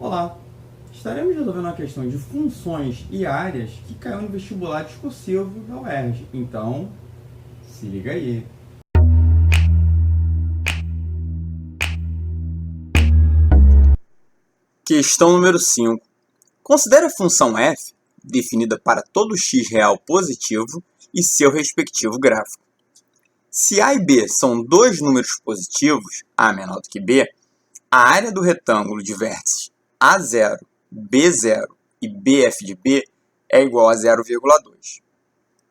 Olá! Estaremos resolvendo uma questão de funções e áreas que caiu no vestibular discursivo da UERJ. Então, se liga aí! Questão número 5. Considere a função f, definida para todo x real positivo, e seu respectivo gráfico. Se a e b são dois números positivos, a menor do que b, a área do retângulo de vértices A0, B0 e BF de B é igual a 0,2.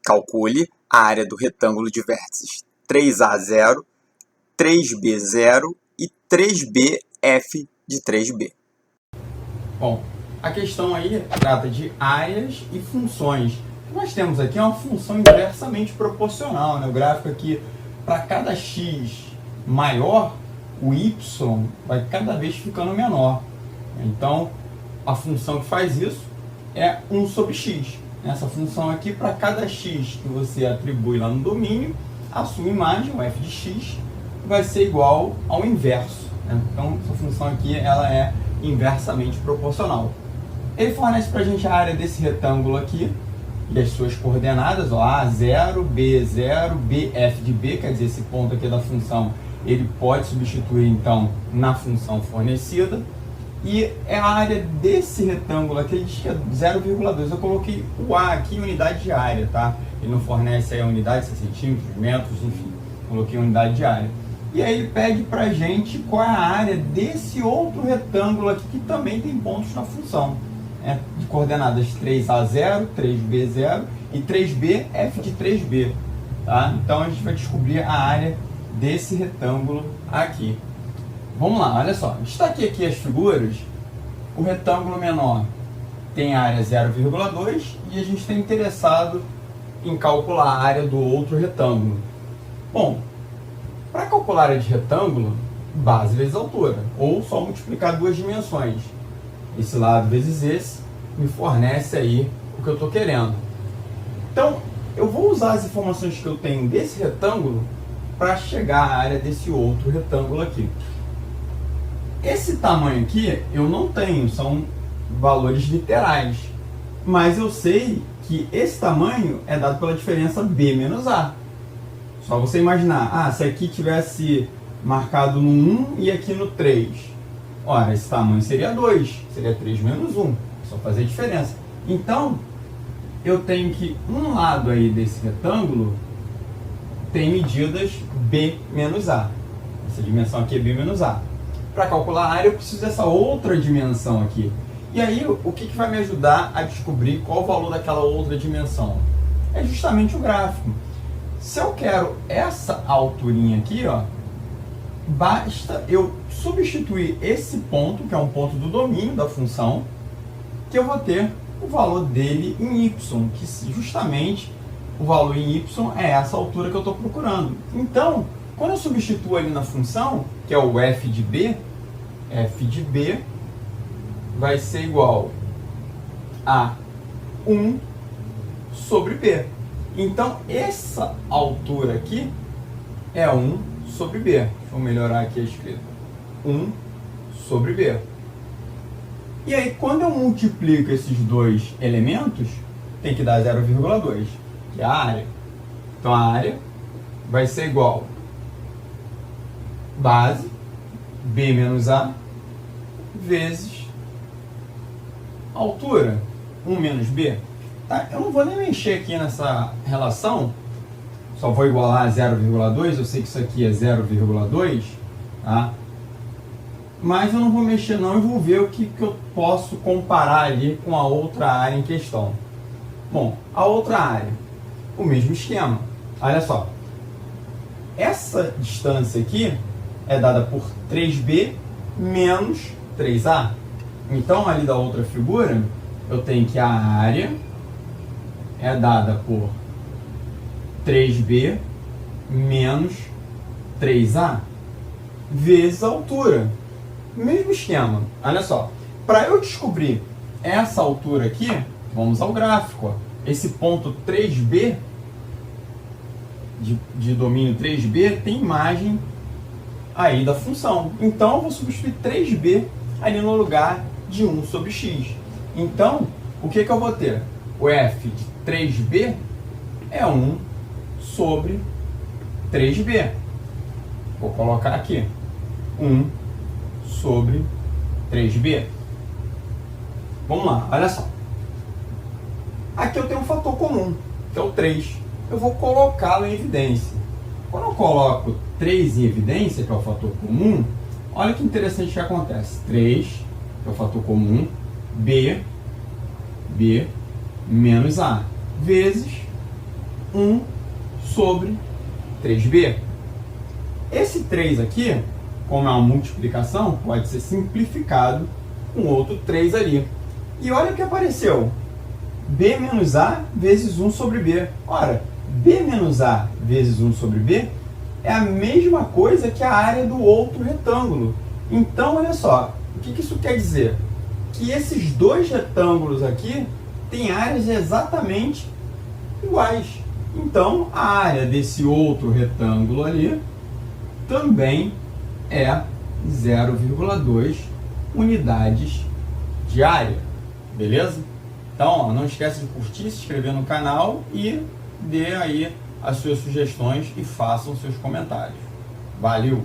Calcule a área do retângulo de vértices 3A0, 3B0 e 3BF de 3B. Bom, a questão aí trata de áreas e funções. O que nós temos aqui é uma função inversamente proporcional, né? O gráfico aqui, para cada x maior, o y vai cada vez ficando menor. Então, a função que faz isso é 1 sobre x. Essa função aqui, para cada x que você atribui lá no domínio, a sua imagem, o f de x, vai ser igual ao inverso, né? Então, essa função aqui ela é inversamente proporcional. Ele fornece para a gente a área desse retângulo aqui e as suas coordenadas, ó, A0, B0, BF de B, quer dizer, esse ponto aqui da função, ele pode substituir, então, na função fornecida. E é a área desse retângulo aqui, ele diz que é 0,2. Eu coloquei o A aqui em unidade de área, tá? Ele não fornece aí a unidade, se é centímetros, metros, enfim. Coloquei unidade de área. E aí ele pede pra gente qual é a área desse outro retângulo aqui, que também tem pontos na função. De coordenadas 3A0, 3B0 e 3BF de 3B. Tá? Então a gente vai descobrir a área desse retângulo aqui. Vamos lá, olha só. Destaquei aqui as figuras. O retângulo menor tem a área 0,2 e a gente está interessado em calcular a área do outro retângulo. Bom, para calcular a área de retângulo, base vezes altura, ou só multiplicar duas dimensões. Esse lado vezes esse me fornece aí o que eu estou querendo. Então, eu vou usar as informações que eu tenho desse retângulo para chegar à área desse outro retângulo aqui. Esse tamanho aqui eu não tenho, são valores literais. Mas eu sei que esse tamanho é dado pela diferença B menos A. Só você imaginar, se aqui tivesse marcado no 1 e aqui no 3. Ora, esse tamanho seria 2, seria 3 menos 1. Só fazer a diferença. Então, eu tenho que um lado aí desse retângulo tem medidas B menos A. Essa dimensão aqui é B menos A. Para calcular a área, eu preciso dessa outra dimensão aqui. E aí, o que vai me ajudar a descobrir qual o valor daquela outra dimensão? É justamente o gráfico. Se eu quero essa alturinha aqui, ó, basta eu substituir esse ponto, que é um ponto do domínio da função, que eu vou ter o valor dele em y, que justamente o valor em y é essa altura que eu estou procurando. Então, quando eu substituo ali na função, que é o f de b vai ser igual a 1 sobre b. Então, essa altura aqui é 1 sobre b. Deixa eu melhorar aqui a escrita. 1 sobre b. E aí, quando eu multiplico esses dois elementos, tem que dar 0,2, que é a área. Então, a área vai ser igual base, B menos A, vezes altura, 1 menos B. Tá? Eu não vou nem mexer aqui nessa relação, só vou igualar a 0,2, eu sei que isso aqui é 0,2, tá? Mas eu não vou mexer não, eu vou ver o que eu posso comparar ali com a outra área em questão. Bom, a outra área, o mesmo esquema. Olha só, essa distância aqui é dada por 3B menos 3A. Então, ali da outra figura, eu tenho que a área é dada por 3B menos 3A vezes a altura. Mesmo esquema. Olha só. Para eu descobrir essa altura aqui, vamos ao gráfico. Ó. Esse ponto 3B, de domínio 3B, tem imagem aí da função. Então, eu vou substituir 3B ali no lugar de 1 sobre x. Então, o que eu vou ter? O f de 3b é 1 sobre 3b. Vou colocar aqui 1 sobre 3b. Vamos lá, olha só. Aqui eu tenho um fator comum, que é o 3. Eu vou colocá-lo em evidência. Quando eu coloco 3 em evidência, que é o fator comum, olha que interessante que acontece. 3, que é o fator comum, b menos a, vezes 1 sobre 3b. Esse 3 aqui, como é uma multiplicação, pode ser simplificado com outro 3 ali. E olha o que apareceu. b menos a vezes 1 sobre b. Ora, b menos a vezes 1 sobre b é a mesma coisa que a área do outro retângulo. Então, olha só, o que isso quer dizer? Que esses dois retângulos aqui têm áreas exatamente iguais. Então, a área desse outro retângulo ali também é 0,2 unidades de área. Beleza? Então, ó, não esquece de curtir, se inscrever no canal e dê aí as suas sugestões e façam seus comentários. Valeu!